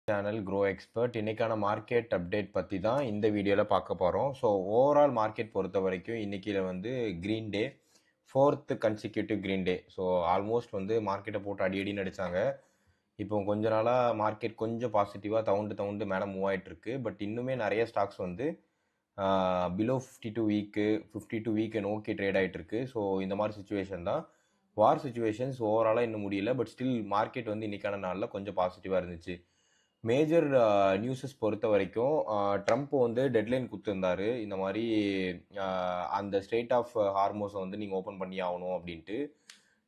Channel grow expert. இன்னைக்கான market update பற்றி தான் இந்த வீடியோவில் பார்க்க போகிறோம். ஸோ ஓவரால் மார்க்கெட் பொறுத்த வரைக்கும் இன்னைக்கு வந்து green day, fourth consecutive green day. So almost வந்து மார்க்கெட்டை போட்டு அடி அடின்னு அடித்தாங்க. இப்போ கொஞ்ச நாளாக மார்க்கெட் கொஞ்சம் பாசிட்டிவாக தவுண்டு மேலே மூவ் ஆகிட்டு இருக்கு. பட் இன்னுமே நிறைய ஸ்டாக்ஸ் வந்து பிலோ 52 வீக்கு நோக்கி ட்ரேட் ஆகிட்டு இருக்கு. ஸோ இந்த மாதிரி சுச்சுவேஷன் தான். வார் சுச்சுவேஷன்ஸ் ஓவராலாக இன்னும் முடியல. பட் ஸ்டில் மார்க்கெட் வந்து இன்னைக்கான நாளில் கொஞ்சம் பாசிட்டிவாக இருந்துச்சு. மேஜர் நியூஸஸ் பொறுத்த வரைக்கும் ட்ரம்ப் வந்து டெட்லைன் கொடுத்துருந்தாரு. இந்த மாதிரி அந்த ஸ்டேட் ஆஃப் ஹார்மோஸை வந்து நீங்கள் ஓப்பன் பண்ணி ஆகணும் அப்படின்ட்டு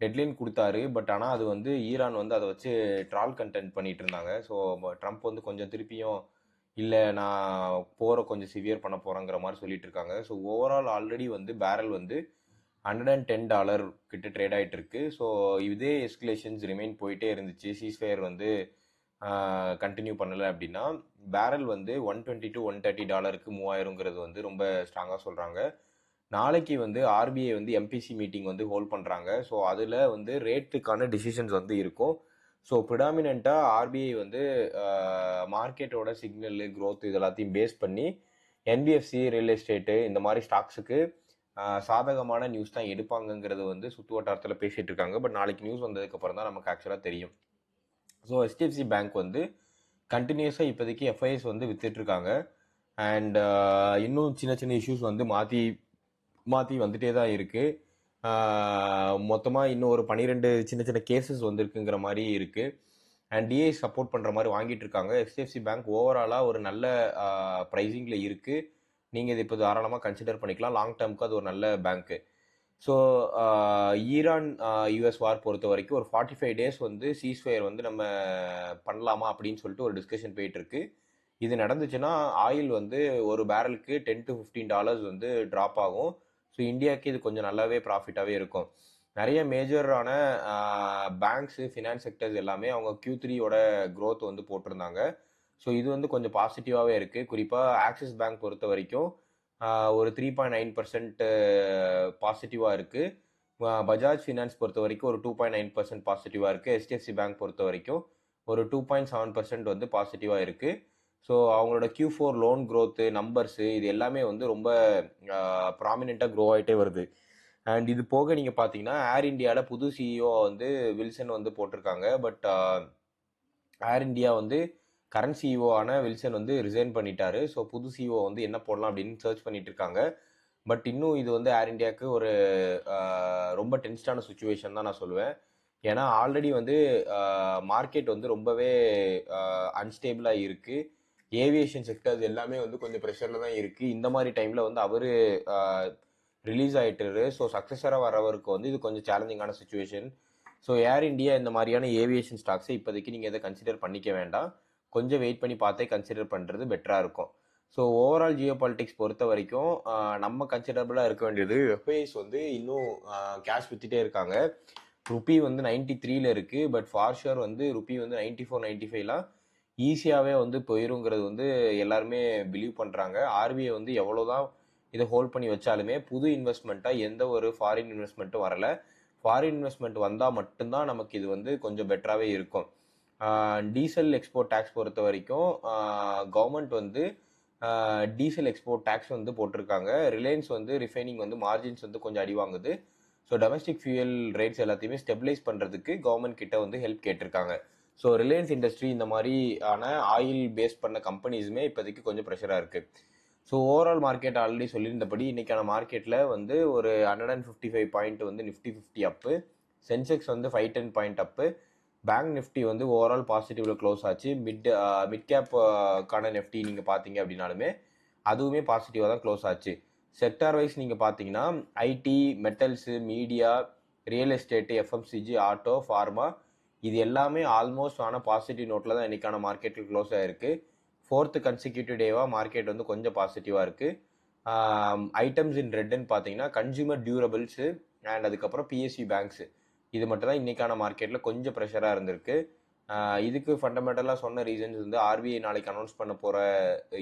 டெட்லைன் கொடுத்தாரு. பட் ஆனால் அது வந்து ஈரான் வந்து அதை வச்சு ட்ரால் கண்டென்ட் பண்ணிட்டு இருந்தாங்க. ஸோ ட்ரம்ப் வந்து கொஞ்சம் திருப்பியும் இல்லை நான் போரை கொஞ்சம் சிவியர் பண்ண போகிறேங்கிற மாதிரி சொல்லிட்டு இருக்காங்க. ஸோ ஓவரால் ஆல்ரெடி வந்து பேரல் வந்து $110 கிட்ட ட்ரேட் ஆகிட்டு இருக்கு. ஸோ இதே எஸ்கலேஷன்ஸ் ரிமைன் போயிட்டே இருந்துச்சு. சீஸ்ஃபயர் வந்து கண்டினியூ பண்ணலை அப்படின்னா பேரல் வந்து $120 to $130 மூவ் ஆயிருங்கிறது வந்து ரொம்ப ஸ்ட்ராங்காக சொல்கிறாங்க. நாளைக்கு வந்து ஆர்பிஐ வந்து எம்பிசி மீட்டிங் வந்து ஹோல்ட் பண்ணுறாங்க. ஸோ அதில் வந்து ரேட்டுக்கான டிசிஷன்ஸ் வந்து இருக்கும். ஸோ ப்ரிடாமினண்ட்டாக ஆர்பிஐ வந்து மார்க்கெட்டோட சிக்னல் க்ரோத் இது எல்லாத்தையும் பேஸ் பண்ணி என்பிஎஃப்சி ரியல் எஸ்டேட்டு இந்த மாதிரி ஸ்டாக்ஸுக்கு சாதகமான நியூஸ் தான் எடுப்பாங்கங்கிறது வந்து சுற்று வட்டாரத்தில் பேசிகிட்டு இருக்காங்க. பட் நாளைக்கு நியூஸ் வந்ததுக்கப்புறம் தான் நமக்கு ஆக்சுவலாக தெரியும். ஸோ ஹெச்டிஎஃப்சி பேங்க் வந்து கண்டினியூஸாக இப்போதைக்கு எஃப்ஐஎஸ் வந்து வித்துட்ருக்காங்க. அண்ட் இன்னும் சின்ன சின்ன இஷ்யூஸ் வந்து மாற்றி வந்துட்டே தான் இருக்குது. மொத்தமாக இன்னும் ஒரு 12 சின்ன சின்ன கேசஸ் வந்துருக்குங்கிற மாதிரி இருக்குது. அண்ட் டிஐ சப்போர்ட் பண்ணுற மாதிரி வாங்கிட்டு இருக்காங்க. ஹெச்டிஎஃப்சி பேங்க் ஓவராலாக ஒரு நல்ல ப்ரைஸிங்கில் இருக்குது. நீங்கள் இது இப்போ தாராளமாக கன்சிடர் பண்ணிக்கலாம். லாங் டேர்முக்கு அது ஒரு நல்ல பேங்க்கு. ஸோ ஈரான் யூஎஸ் வார் பொறுத்த வரைக்கும் ஒரு 45 days வந்து சீஸ்ஃபயர் வந்து நம்ம பண்ணலாமா அப்படின்னு சொல்லிட்டு ஒரு டிஸ்கஷன் போயிட்டுருக்கு. இது நடந்துச்சுன்னா ஆயில் வந்து ஒரு பேரலுக்கு $10 to $15 வந்து ட்ராப் ஆகும். ஸோ இந்தியாவுக்கு இது கொஞ்சம் நல்லாவே ப்ராஃபிட்டாகவே இருக்கும். நிறைய மேஜரான பேங்க்ஸு ஃபினான்ஸ் செக்டர்ஸ் எல்லாமே அவங்க Q3யோட க்ரோத் வந்து போட்டிருந்தாங்க. ஸோ இது வந்து கொஞ்சம் பாசிட்டிவாகவே இருக்குது. குறிப்பாக ஆக்சிஸ் பேங்க் பொறுத்த வரைக்கும் ஒரு 3.9% பாசிட்டிவாக இருக்குது. பஜாஜ் ஃபினான்ஸ் பொறுத்த வரைக்கும் ஒரு 2.9% பாசிட்டிவாக இருக்குது. ஹெச்டிஎஃப்சி பேங்க் பொறுத்த வரைக்கும் ஒரு 2.7% வந்து பாசிட்டிவாக இருக்குது. ஸோ அவங்களோட Q4 லோன் க்ரோத்து நம்பர்ஸு இது எல்லாமே வந்து ரொம்ப ப்ராமினெண்ட்டாக க்ரோ ஆகிட்டே வருது. அண்ட் இது போக நீங்கள் பார்த்தீங்கன்னா ஏர் இண்டியாவில் புது சிஇஓ வந்து வில்சன் வந்து போட்டிருக்காங்க. பட் ஏர் இண்டியா வந்து கரண்ட் சிஇஓ ஆன வில்சன் வந்து ரிசைன் பண்ணிட்டாரு. ஸோ புது சிஇஓ வந்து என்ன போடலாம் அப்படின்னு சர்ச் பண்ணிட்டு இருக்காங்க. பட் இன்னும் இது வந்து ஏர் இண்டியாவுக்கு ஒரு ரொம்ப டென்ஸ்டான சுச்சுவேஷன் தான் நான் சொல்லுவேன். ஏன்னா ஆல்ரெடி வந்து மார்க்கெட் வந்து ரொம்பவே அன்ஸ்டேபிளாக இருக்குது. ஏவியேஷன் செக்டர்ஸ் எல்லாமே வந்து கொஞ்சம் ப்ரெஷரில் தான் இருக்குது. இந்த மாதிரி டைமில் வந்து அவர் ரிலீஸ் ஆகிட்டாரு. ஸோ சக்ஸஸராக வரவருக்கு வந்து இது கொஞ்சம் சேலஞ்சிங்கான சுச்சுவேஷன். ஸோ ஏர் இண்டியா இந்த மாதிரியான ஏவியேஷன் ஸ்டாக்ஸை இப்போதைக்கு நீங்கள் எதை கன்சிடர் பண்ணிக்க வேண்டாம். கொஞ்சம் வெயிட் பண்ணி பார்த்தே கன்சிடர் பண்ணுறது பெட்டராக இருக்கும். ஸோ ஓவரால் ஜியோ பாலிட்டிக்ஸ் பொறுத்த வரைக்கும் நம்ம கன்சிடரபிளாக இருக்க வேண்டியது எஃப்ஐஎஸ் வந்து இன்னும் கேஷ் வித்துட்டே இருக்காங்க. ருப்பி வந்து 93ல் இருக்குது. பட் ஃபார் ஷுர் வந்து ருப்பி வந்து 94 95லாம் ஈஸியாகவே வந்து போயிருங்கிறது வந்து எல்லாருமே பிலீவ் பண்ணுறாங்க. ஆர்பிஐ வந்து எவ்வளோதான் இதை ஹோல்ட் பண்ணி வச்சாலுமே புது இன்வெஸ்ட்மெண்ட்டாக எந்த ஒரு ஃபாரின் இன்வெஸ்ட்மெண்ட்டும் வரலை. ஃபாரின் இன்வெஸ்ட்மெண்ட் வந்தால் மட்டும்தான் நமக்கு இது வந்து கொஞ்சம் பெட்டராகவே இருக்கும். டீசல் எக்ஸ்போர்ட் டேக்ஸ் பொறுத்த வரைக்கும் கவர்மெண்ட் வந்து டீசல் எக்ஸ்போர்ட் டேக்ஸ் வந்து போட்டிருக்காங்க. ரிலையன்ஸ் வந்து ரிஃபைனிங் வந்து மார்ஜின்ஸ் வந்து கொஞ்சம் அடி வாங்குது. ஸோ டொமஸ்டிக் ஃபியூயல் ரேட்ஸ் எல்லாத்தையுமே ஸ்டெபிலைஸ் பண்ணுறதுக்கு கவர்மெண்ட் கிட்ட வந்து ஹெல்ப் கேட்டிருக்காங்க. ஸோ ரிலையன்ஸ் இண்டஸ்ட்ரி இந்த மாதிரியான ஆயில் பேஸ் பண்ண கம்பெனிஸுமே இப்போதைக்கு கொஞ்சம் ப்ரெஷராக இருக்குது. ஸோ ஓவரால் மார்க்கெட் ஆல்ரெடி சொல்லியிருந்தபடி இன்னைக்கான மார்க்கெட்டில் வந்து ஒரு 155 பாயிண்ட் வந்து நிஃப்டி 50 அப்பு, சென்செக்ஸ் வந்து 510 பாயிண்ட் அப்பு, பேங்க் நிஃப்டி வந்து ஓவரால் பாசிட்டிவ்ல க்ளோஸ் ஆச்சு. மிட் கேப்கான நிஃப்டி நீங்கள் பார்த்தீங்க அப்படின்னாலுமே அதுவுமே பாசிட்டிவாக தான் க்ளோஸ் ஆச்சு. செக்டார் வைஸ் நீங்கள் பார்த்தீங்கன்னா IT, metals, media, real estate, FMCG, auto, pharma இது எல்லாமே ஆல்மோஸ்ட் ஆனால் பாசிட்டிவ் நோட்டில் தான் இன்னைக்கான மார்க்கெட்டில் க்ளோஸ் ஆகிருக்கு. ஃபோர்த்து கன்சிக்யூட்டிவ் டேவாக மார்க்கெட் வந்து கொஞ்சம் பாசிட்டிவாக இருக்குது. ஐட்டம்ஸ் இன் ரெட்னு பார்த்தீங்கன்னா கன்சியூமர் டியூரபிள்ஸு அண்ட் அதுக்கப்புறம் பிஎஸ்சி பேங்க்ஸு இது மட்டும் தான் இன்றைக்கான மார்க்கெட்டில் கொஞ்சம் ப்ரெஷராக இருந்திருக்கு. இதுக்கு ஃபண்டமெண்டலாக சொன்ன ரீசன்ஸ் வந்து ஆர்பிஐ நாளைக்கு அனௌன்ஸ் பண்ண போகிற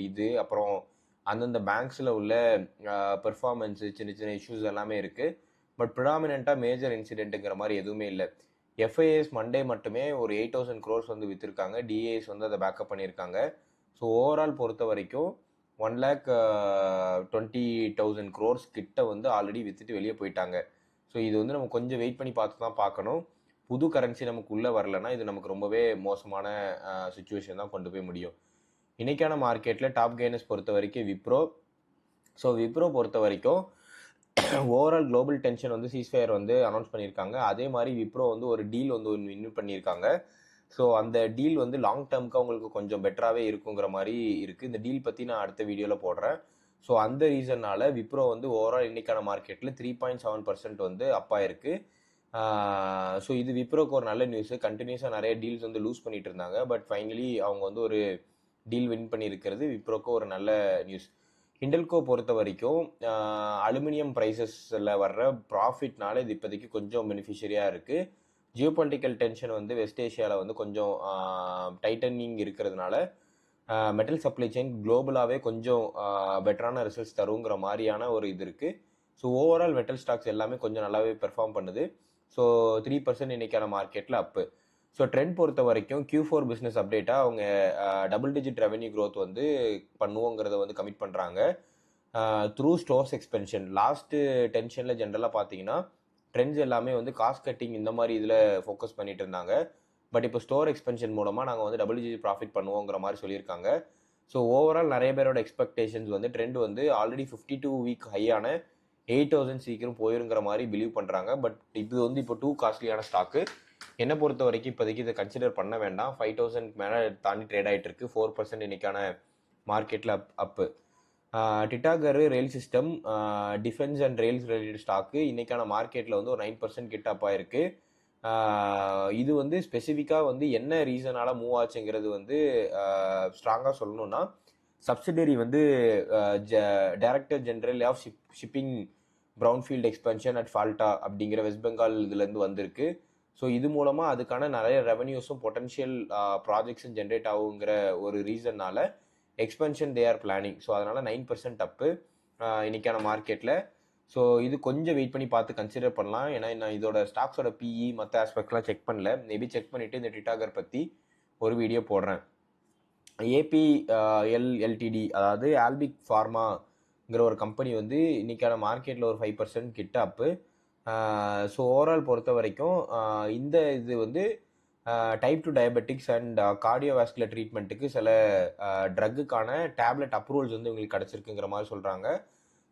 இது, அப்புறம் அந்தந்த பேங்க்ஸில் உள்ள பெர்ஃபார்மன்ஸு, சின்ன சின்ன இஷ்யூஸ் எல்லாமே இருக்குது. பட் ப்ரிடாமினண்ட்டாக மேஜர் இன்சிடென்ட்டுங்கிற மாதிரி எதுவுமே இல்லை. எஃப்ஐஎஸ் மண்டே மட்டுமே ஒரு 8000 க்ரோர்ஸ் வந்து விற்றுருக்காங்க. டிஏஎஸ் வந்து அதை பேக்கப் பண்ணியிருக்காங்க. ஸோ ஓவரால் பொறுத்த வரைக்கும் 1,20,000 க்ரோர்ஸ் கிட்ட வந்து ஆல்ரெடி விற்றுட்டு வெளியே போயிட்டாங்க. ஸோ இது வந்து நம்ம கொஞ்சம் வெயிட் பண்ணி பார்த்து தான் பார்க்கணும். புது கரன்சி நமக்கு உள்ளே வரலன்னா இது நமக்கு ரொம்பவே மோசமான சுச்சுவேஷன் தான் கொண்டு போய் முடியும். இன்னைக்கான மார்க்கெட்டில் டாப் கெய்னர்ஸ் பொறுத்த வரைக்கும் விப்ரோ. ஸோ விப்ரோ பொறுத்த வரைக்கும் ஓவரால் குளோபல் டென்ஷன் வந்து சீஸ்ஃபயர் வந்து அனௌன்ஸ் பண்ணியிருக்காங்க. அதே மாதிரி விப்ரோ வந்து ஒரு டீல் வந்து வின் பண்ணியிருக்காங்க. ஸோ அந்த டீல் வந்து லாங் டேர்முக்கு அவங்களுக்கு கொஞ்சம் பெட்டராகவே இருக்குங்கிற மாதிரி இருக்குது. இந்த டீல் பற்றி நான் அடுத்த வீடியோவில் போடுறேன். ஸோ அந்த ரீசன்னால விப்ரோ வந்து ஓவரால் இன்னைக்கான மார்க்கெட்டில் 3.7% வந்து அப் ஆயிருக்கு. ஸோ இது விப்ரோக்கு ஒரு நல்ல நியூஸு. கண்டினியூஸாக நிறைய டீல்ஸ் வந்து லூஸ் பண்ணிட்டு இருந்தாங்க. பட் ஃபைனலி அவங்க வந்து ஒரு டீல் வின் பண்ணியிருக்கிறது விப்ரோக்கு ஒரு நல்ல நியூஸ். ஹிண்டல்கோ பொறுத்த வரைக்கும் அலுமினியம் ப்ரைஸஸில் வர்ற ப்ராஃபிட்னால இது இப்போதைக்கு கொஞ்சம் பெனிஃபிஷரியாக இருக்குது. ஜியோபாலிட்டிக்கல் டென்ஷன் வந்து வெஸ்ட் ஏஷியாவில் வந்து கொஞ்சம் டைட்டனிங் இருக்கிறதுனால மெட்டல் சப்ளை செயின் குளோபலாகவே கொஞ்சம் பெட்டரான ரிசல்ட்ஸ் தருங்கிற மாதிரியான ஒரு இது இருக்குது. ஸோ ஓவரால் மெட்டல் ஸ்டாக்ஸ் எல்லாமே கொஞ்சம் நல்லாவே பெர்ஃபார்ம் பண்ணுது. ஸோ 3% இன்னைக்கான மார்க்கெட்டில் அப்பு. ஸோ ட்ரெண்ட் பொறுத்த வரைக்கும் Q4 பிஸ்னஸ் அப்டேட்டாக அவங்க டபுள் டிஜிட் ரெவன்யூ க்ரோத் வந்து பண்ணுவோங்கிறத வந்து கமிட் பண்ணுறாங்க த்ரூ ஸ்டோர்ஸ் எக்ஸ்பென்ஷன். லாஸ்ட்டு டென்ஷனில் ஜென்ரலாக பார்த்தீங்கன்னா ட்ரெண்ட்ஸ் எல்லாமே வந்து காஸ்ட் கட்டிங் இந்த மாதிரி இதில் ஃபோக்கஸ் பண்ணிட்டு இருந்தாங்க. பட் இப்போ ஸ்டோர் எக்ஸ்பென்ஷன் மூலமாக நாங்கள் வந்து டபுள் டிஜிட் ப்ராஃபிட் பண்ணுவோங்கிற மாதிரி சொல்லியிருக்காங்க. ஸோ ஓவரால் நிறைய பேரோட எக்ஸ்பெக்டேஷன்ஸ் வந்து ட்ரெண்ட் வந்து ஆல்ரெடி 52 வீக் ஹையான 8,000 சீக்கிரம் போயிருங்கிற மாதிரி பிலீவ் பண்ணுறாங்க. பட் இது வந்து இப்போ டூ காஸ்ட்லியான ஸ்டாக்கு. என்னை பொறுத்த வரைக்கும் இப்போதைக்கு இதை கன்சிடர் பண்ண வேண்டாம். 5,000 மேலே தாண்டி ட்ரேட் ஆகிட்டு இருக்கு. 4% இன்னைக்கான மார்க்கெட்டில் அப்பு. Titagarh rail system, defence and rails related stock இன்னைக்கான மார்க்கெட்டில் வந்து ஒரு 9% கிட்ட அப் ஆயிருக்கு. இது வந்து ஸ்பெசிஃபிக்காக வந்து என்ன ரீசனால் மூவ் ஆச்சுங்கிறது வந்து ஸ்ட்ராங்காக சொல்லணும்னா சப்சிடரி வந்து director general of shipping brownfield expansion at Falta அப்படிங்கிற வெஸ்ட் பெங்கால் இதுலேருந்து வந்திருக்கு. ஸோ இது மூலமாக அதுக்கான நிறைய ரெவன்யூஸும் பொட்டன்ஷியல் ப்ராஜெக்ட்ஸும் ஜென்ரேட் ஆகுங்கிற ஒரு ரீசன்னால எக்ஸ்பென்ஷன் தே ஆர் பிளானிங். ஸோ அதனால் 9% அப்பு இன்னைக்கான மார்க்கெட்டில். ஸோ இது கொஞ்சம் வெயிட் பண்ணி பார்த்து கன்சிடர் பண்ணலாம். ஏன்னா நான் இதோட ஸ்டாக்ஸோட பிஇ மற்ற ஆஸ்பெக்ட்லாம் செக் பண்ணல. மேபி செக் பண்ணிவிட்டு இந்த டிட்டாகர் பற்றி ஒரு வீடியோ போடுறேன். APL அதாவது ஆல்பிக் ஃபார்மாங்கிற ஒரு கம்பெனி வந்து இன்னைக்கான மார்க்கெட்டில் ஒரு 5% கிட்ட அப்பு. ஸோ ஓவரால் பொறுத்த வரைக்கும் இந்த இது வந்து டைப் 2 டயபெட்டிக்ஸ் அண்ட் கார்டியோவாஸ்குலர் ட்ரீட்மெண்ட்டுக்கு சில ட்ரக்குக்கான டேப்லெட் அப்ரூவல்ஸ் வந்து இவங்களுக்கு கிடச்சிருக்குங்கிற மாதிரி சொல்கிறாங்க.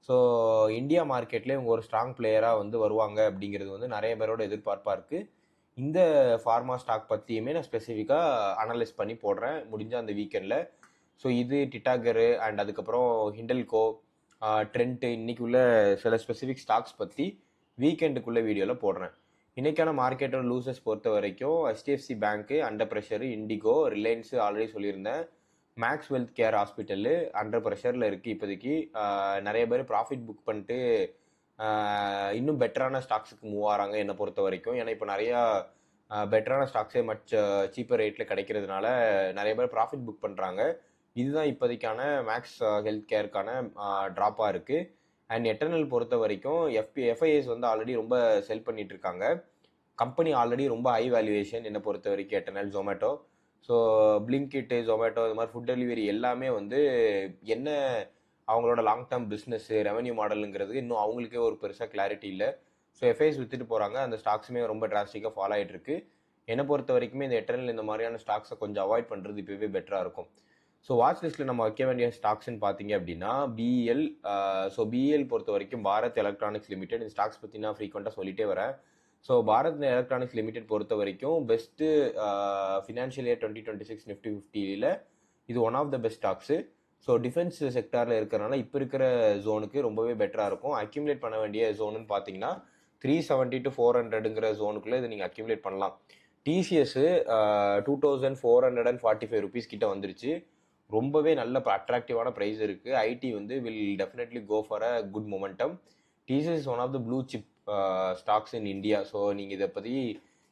ஸோ இந்தியா மார்க்கெட்லேயே இவங்க ஒரு ஸ்ட்ராங் பிளேயராக வந்து வருவாங்க அப்படிங்கிறது வந்து நிறைய பேரோட எதிர்பார்ப்பாக இருக்குது. இந்த ஃபார்மா ஸ்டாக் பற்றியுமே நான் ஸ்பெசிஃபிக்காக அனலைஸ் பண்ணி போடுறேன் முடிஞ்சால் அந்த வீக்கெண்டில். ஸோ இது டிட்டாகரு அண்ட் அதுக்கப்புறம் ஹிண்டல்கோ, ட்ரெண்ட்டு இன்னைக்கு உள்ள சில ஸ்பெசிஃபிக் ஸ்டாக்ஸ் பற்றி வீக்கெண்டுக்குள்ளே வீடியோவில் போடுறேன். இன்னைக்கான மார்க்கெட்டோட லூசஸ் பொறுத்த வரைக்கும் HDFC bank under pressure, IndiGo, Reliance already சொல்லியிருந்தேன், Max health care hospital under ப்ரெஷரில் இருக்குது இப்போதைக்கு. நிறைய பேர் ப்ராஃபிட் புக் பண்ணிட்டு இன்னும் பெட்டரான ஸ்டாக்ஸுக்கு மூவ் ஆகிறாங்க என்னை பொறுத்த வரைக்கும். ஏன்னா இப்போ நிறையா பெட்டரான ஸ்டாக்ஸே மச் சீப்பர் ரேட்டில் கிடைக்கிறதுனால நிறைய பேர் ப்ராஃபிட் புக் பண்ணுறாங்க. இதுதான் இப்போதைக்கான மேக்ஸ் ஹெல்த் கேருக்கான ட்ராப்பாக இருக்குது. அண்ட் எட்டர்னல் பொறுத்த வரைக்கும் எஃப்ஐஎஸ் வந்து ஆல்ரெடி ரொம்ப செல் பண்ணிட்டு இருக்காங்க. கம்பெனி ஆல்ரெடி ரொம்ப ஹை வேல்யூவேஷன் என்னை பொறுத்த வரைக்கும் eternal, Zomato. So Blinkit, Zomato இது மாதிரி ஃபுட் டெலிவரி எல்லாமே வந்து என்ன அவங்களோட லாங் டேர்ம் பிஸ்னஸ்ஸு ரெவன்யூ மாடலுங்கிறது இன்னும் அவங்களுக்கே ஒரு பெருசாக கிளாரிட்டி இல்லை. ஸோ எஃப்ஐஎஸ் விற்றுட்டு போகிறாங்க. அந்த ஸ்டாக்ஸுமே ரொம்ப டிராஸ்டிக்காக ஃபாலோ ஆகிட்டு இருக்கு. என்னை பொறுத்த வரைக்குமே இந்த எட்டர்னல் இந்த மாதிரியான ஸ்டாக்ஸை கொஞ்சம் அவாய்ட் பண்ணுறது இப்போவே பெட்டராக இருக்கும். ஸோ வாட்ச் லிஸ்ட்டில் நம்ம வைக்க வேண்டிய ஸ்டாக்ஸ்ன்னு பார்த்தீங்க அப்படின்னா பிஇஎல். ஸோ பிஇஎல் பொறுத்த வரைக்கும் பாரத் எலக்ட்ரானிக்ஸ் லிமிடெட். இந்த ஸ்டாக்ஸ் பற்றி நான் ஃப்ரீக்வெண்ட்டாக சொல்லிட்டே வரேன். ஸோ பாரத் எலக்ட்ரானிக்ஸ் லிமிடெட் பொறுத்த வரைக்கும் பெஸ்ட்டு ஃபினான்ஷியல் இயர் 2026 நிஃப்டி 50ல் இது one of the best stocks. So defence செக்டாரில் இருக்கிறனால இப்போ இருக்கிற ஜோனுக்கு ரொம்பவே பெட்டராக இருக்கும். அக்யூமுலேட் பண்ண வேண்டிய ஜோனுன்னு பார்த்தீங்கன்னா 370 to 400ங்கிற ஜோனுக்குள்ளே இதை நீங்கள் அக்யூமுலேட் பண்ணலாம். டிசிஎஸ் 2,445 ருபீஸ் கிட்ட வந்துருச்சு. ரொம்பவே நல்ல அட்ராக்டிவான ப்ரைஸ் இருக்குது. ஐடி வந்து will definitely go for a good momentum. TCS is one of the blue chip stocks in India. So நீங்கள் இதை பற்றி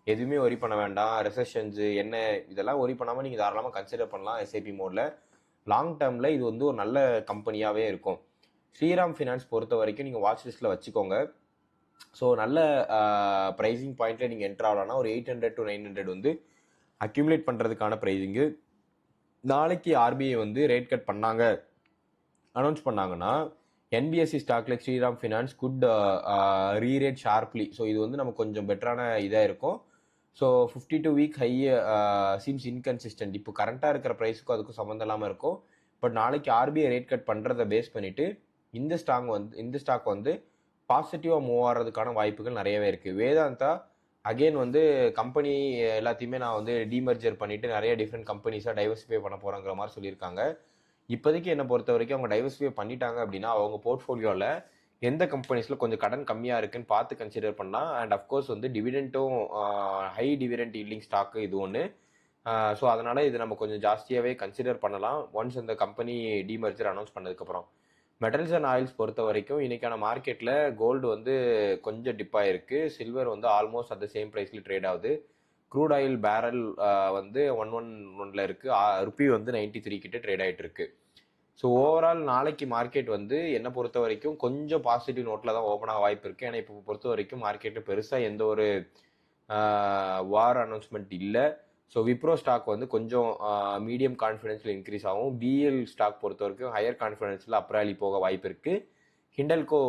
எதுவுமே ஒரி பண்ண வேண்டாம். ரெசஷன்ஸு என்ன இதெல்லாம் ஒரி பண்ணாமல் நீங்கள் தாராளமாக கன்சிடர் பண்ணலாம் எஸ்ஐபி மோடில். லாங் டேர்மில் இது வந்து ஒரு நல்ல கம்பெனியாகவே இருக்கும். ஸ்ரீராம் ஃபினான்ஸ் பொறுத்த வரைக்கும் நீங்கள் வாட்ச் லிஸ்ட்டில் வச்சுக்கோங்க. ஸோ நல்ல ப்ரைஸிங் பாயிண்ட்டில் நீங்கள் என்ட்ரு ஆகலாம்னா ஒரு 800 to 900 வந்து அக்யூமுலேட் பண்ணுறதுக்கான ப்ரைஸிங்கு. நாளைக்கு ஆர்பிஐ வந்து ரேட் கட் அனௌன்ஸ் பண்ணாங்கன்னா NBFC stock like Shriram finance could rerate sharply. So இது வந்து நமக்கு கொஞ்சம் பெட்டரான இதாக இருக்கும். So 52 week high seems inconsistent. இப்போ கரண்ட்டாக இருக்கிற ப்ரைஸுக்கும் அதுக்கும் சம்மந்தம் இல்லாமல் இருக்கும். பட் நாளைக்கு ஆர்பிஐ ரேட் கட் பண்ணுறதை பேஸ் பண்ணிவிட்டு இந்த ஸ்டாக் வந்து பாசிட்டிவாக மூவ் ஆகிறதுக்கான வாய்ப்புகள் நிறையவே இருக்குது. வேதாந்தா அகெயின் வந்து கம்பெனி எல்லாத்தையுமே நான் வந்து டிமர்ஜர் பண்ணிவிட்டு நிறைய டிஃப்ரெண்ட் கம்பெனிஸாக டைவர்சிஃபை பண்ண போகிறேங்கிற மாதிரி சொல்லியிருக்காங்க. இப்போதைக்கு என்னை பொறுத்த வரைக்கும் அவங்க டைவர்சிஃபை பண்ணிட்டாங்க அப்படின்னா அவங்க போர்ட்ஃபோலியோவில் எந்த கம்பெனிஸில் கொஞ்சம் கடன் கம்மியாக இருக்குன்னு பார்த்து கன்சிடர் பண்ணலாம். அண்ட் அஃப்கோர்ஸ் வந்து டிவிடெண்ட்டும் ஹை டிவிடெண்ட் ஈல்டிங் ஸ்டாக்கு இது ஒன்று. ஸோ அதனால் இது நம்ம கொஞ்சம் ஜாஸ்தியாகவே கன்சிடர் பண்ணலாம் ஒன்ஸ் இந்த கம்பெனி டிமர்ஜர் அனௌன்ஸ் பண்ணதுக்கப்புறம். மெட்டல்ஸ் அண்ட் ஆயில்ஸ் பொறுத்த வரைக்கும் இன்றைக்கான மார்க்கெட்டில் கோல்டு வந்து கொஞ்சம் டிப் ஆகிருக்கு. சில்வர் வந்து ஆல்மோஸ்ட் அந்த சேம் ப்ரைஸில் ட்ரேட் ஆகுது. க்ரூட் ஆயில் பேரல் வந்து 111 இருக்குது. ருப்பி வந்து 93 கிட்ட ட்ரேட் ஆகிட்டு இருக்கு. ஸோ ஓவரால் நாளைக்கு மார்க்கெட் வந்து என்னை பொறுத்த வரைக்கும் கொஞ்சம் பாசிட்டிவ் நோட்டில் தான் ஓப்பன் ஆக வாய்ப்பு இருக்குது. ஏன்னா இப்போ பொறுத்த வரைக்கும் மார்க்கெட்டில் பெருசாக எந்த ஒரு வார் அனௌன்ஸ்மெண்ட் இல்லை. ஸோ விப்ரோ ஸ்டாக் வந்து கொஞ்சம் மீடியம் கான்ஃபிடென்ஸில் இன்க்ரீஸ் ஆகும். பிஎல் ஸ்டாக் பொறுத்த வரைக்கும் ஹையர் கான்ஃபிடென்ஸில் அப்ராலி போக வாய்ப்பு இருக்குது. ஹிண்டல்கோ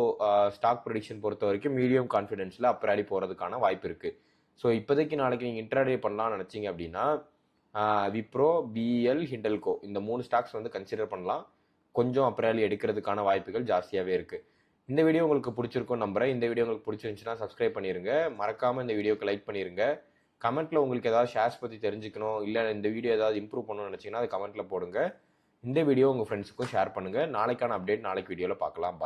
ஸ்டாக் ப்ரொடிக்ஷன் பொறுத்த வரைக்கும் மீடியம் கான்ஃபிடென்ஸில் அப்ராலி போகிறதுக்கான வாய்ப்பு இருக்குது. ஸோ இப்போதைக்கு நாளைக்கு நீங்கள் இன்ட்ராடே பண்ணலாம்னு நினச்சிங்க அப்படின்னா விப்ரோ, பிஎல், ஹிண்டல்கோ இந்த 3 ஸ்டாக்ஸ் வந்து கன்சிடர் பண்ணலாம். கொஞ்சம் அப்ராலி எடுக்கிறதுக்கான வாய்ப்புகள் ஜாஸ்தியாகவே இருக்குது. இந்த வீடியோ உங்களுக்கு பிடிச்சிருக்கும் நம்புறேன். இந்த வீடியோ உங்களுக்கு பிடிச்சிருந்துச்சுன்னா சப்ஸ்கிரைப் பண்ணிடுங்க. மறக்காமல் இந்த வீடியோக்கு லைக் பண்ணிடுங்க. கமெண்ட்டில் உங்களுக்கு ஏதாவது ஷேர்ஸ் பற்றி தெரிஞ்சுக்கணும், இல்லை இந்த வீடியோ ஏதாவது இம்ப்ரூவ் பண்ணணும்னு நினச்சிங்கன்னா அது கமெண்ட்டில் போடுங்க. இந்த வீடியோ உங்கள் ஃப்ரெண்ட்ஸுக்கும் ஷேர் பண்ணுங்கள். நாளைக்கான அப்டேட் நாளைக்கு வீடியோவில் பார்க்கலாம். பாய்.